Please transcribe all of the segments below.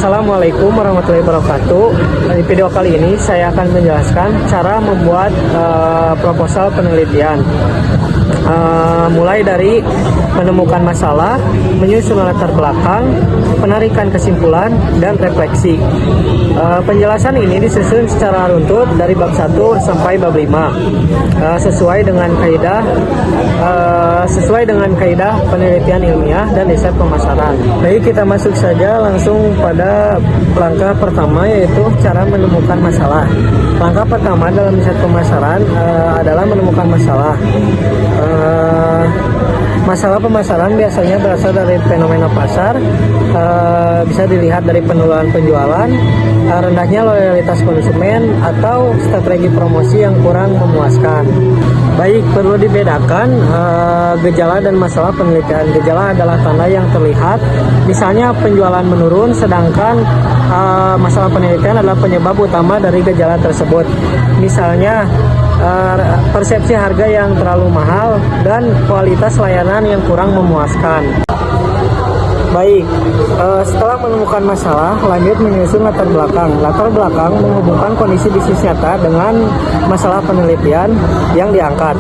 Assalamualaikum warahmatullahi wabarakatuh. Di video kali ini saya akan menjelaskan cara membuat proposal penelitian. Mulai dari menemukan masalah, menyusun latar belakang, penarikan kesimpulan, dan refleksi. Penjelasan ini disusun secara runtut dari bab 1 sampai bab 5 sesuai dengan kaidah penelitian ilmiah dan riset pemasaran. Baik, kita masuk saja langsung pada langkah pertama, yaitu cara menemukan masalah. Langkah pertama dalam riset pemasaran adalah menemukan masalah. Masalah pemasaran biasanya berasal dari fenomena pasar, bisa dilihat dari penurunan penjualan, rendahnya loyalitas konsumen, atau strategi promosi yang kurang memuaskan. Baik, perlu dibedakan gejala dan masalah penelitian. Gejala adalah tanda yang terlihat, misalnya penjualan menurun, sedangkan masalah penelitian adalah penyebab utama dari gejala tersebut. Misalnya persepsi harga yang terlalu mahal dan kualitas layanan yang kurang memuaskan. Baik, setelah menemukan masalah, lanjut menyusun latar belakang. Latar belakang menghubungkan kondisi bisnis nyata dengan masalah penelitian yang diangkat.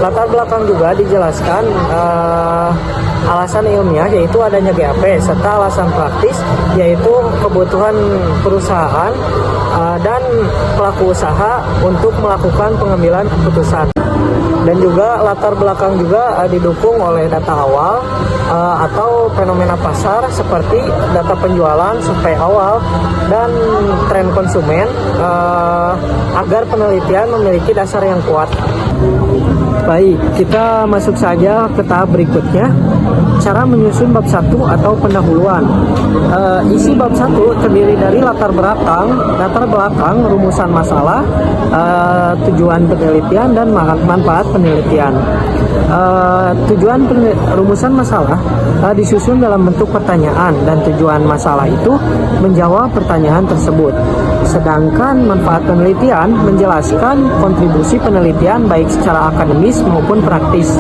Latar belakang juga dijelaskan alasan ilmiah, yaitu adanya GAP, serta alasan praktis, yaitu kebutuhan perusahaan dan pelaku usaha untuk melakukan pengambilan keputusan. Dan juga latar belakang juga didukung oleh data awal atau fenomena pasar seperti data penjualan, survei awal, dan tren konsumen agar penelitian memiliki dasar yang kuat. Baik, kita masuk saja ke tahap berikutnya, cara menyusun bab 1 atau pendahuluan. Isi bab 1 terdiri dari latar belakang, rumusan masalah, tujuan penelitian, dan manfaat penelitian. Rumusan masalah disusun dalam bentuk pertanyaan, dan tujuan masalah itu menjawab pertanyaan tersebut. Sedangkan manfaat penelitian menjelaskan kontribusi penelitian baik secara akademis maupun praktis.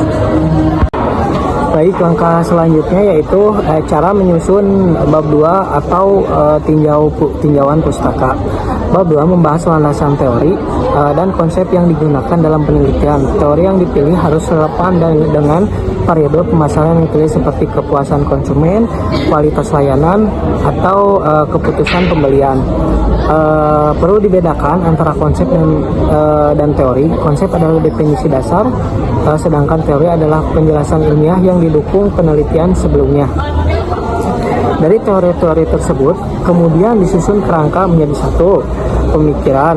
Baik, langkah selanjutnya yaitu cara menyusun bab 2 atau tinjauan pustaka. Bab 2 membahas landasan teori dan konsep yang digunakan dalam penelitian. Teori yang dipilih harus relevan dengan variabel pemasaran yang dipilih seperti kepuasan konsumen, kualitas layanan, atau keputusan pembelian. Perlu dibedakan antara konsep dan teori. Konsep adalah definisi dasar, sedangkan teori adalah penjelasan ilmiah yang didukung penelitian sebelumnya. Dari teori-teori tersebut kemudian disusun kerangka menjadi satu pemikiran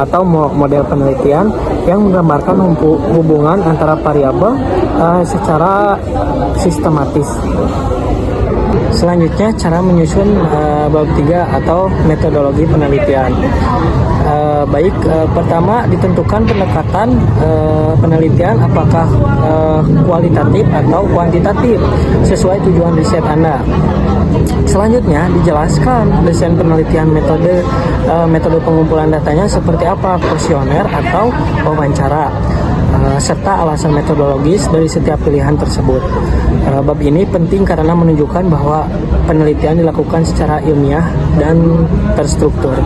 atau model penelitian yang menggambarkan hubungan antara variabel secara sistematis. Selanjutnya, cara menyusun bab 3 atau metodologi penelitian. Pertama, ditentukan pendekatan penelitian apakah kualitatif atau kuantitatif sesuai tujuan riset Anda. Selanjutnya, dijelaskan desain penelitian, metode pengumpulan datanya seperti apa, kuesioner atau wawancara, serta alasan metodologis dari setiap pilihan tersebut. Bab ini penting karena menunjukkan bahwa penelitian dilakukan secara ilmiah dan terstruktur.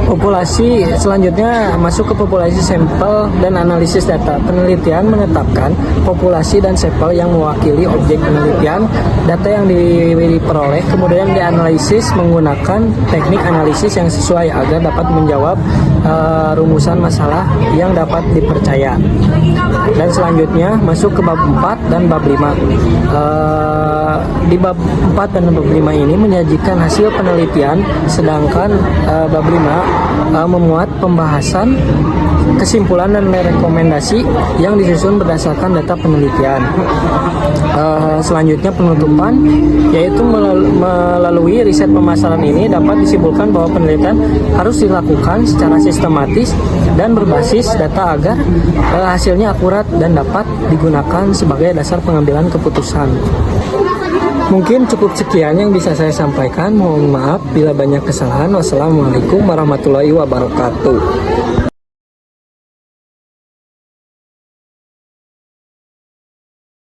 Populasi selanjutnya masuk ke populasi sampel dan analisis data. Penelitian menetapkan populasi dan sampel yang mewakili objek penelitian. Data yang diperoleh kemudian dianalisis menggunakan teknik analisis yang sesuai agar dapat menjawab rumusan masalah yang dapat dipercaya. Dan selanjutnya masuk ke bab 4 dan bab 5. Di bab 4 dan bab 5 ini menyajikan hasil penelitian, sedangkan bab 5 memuat pembahasan, kesimpulan, dan rekomendasi yang disusun berdasarkan data penelitian. Selanjutnya penutupan, yaitu melalui riset pemasaran ini dapat disimpulkan bahwa penelitian harus dilakukan secara sistematis dan berbasis data agar hasilnya akurat dan dapat digunakan sebagai dasar pengambilan keputusan. Mungkin cukup sekian yang bisa saya sampaikan. Mohon maaf bila banyak kesalahan. Wassalamualaikum warahmatullahi wabarakatuh.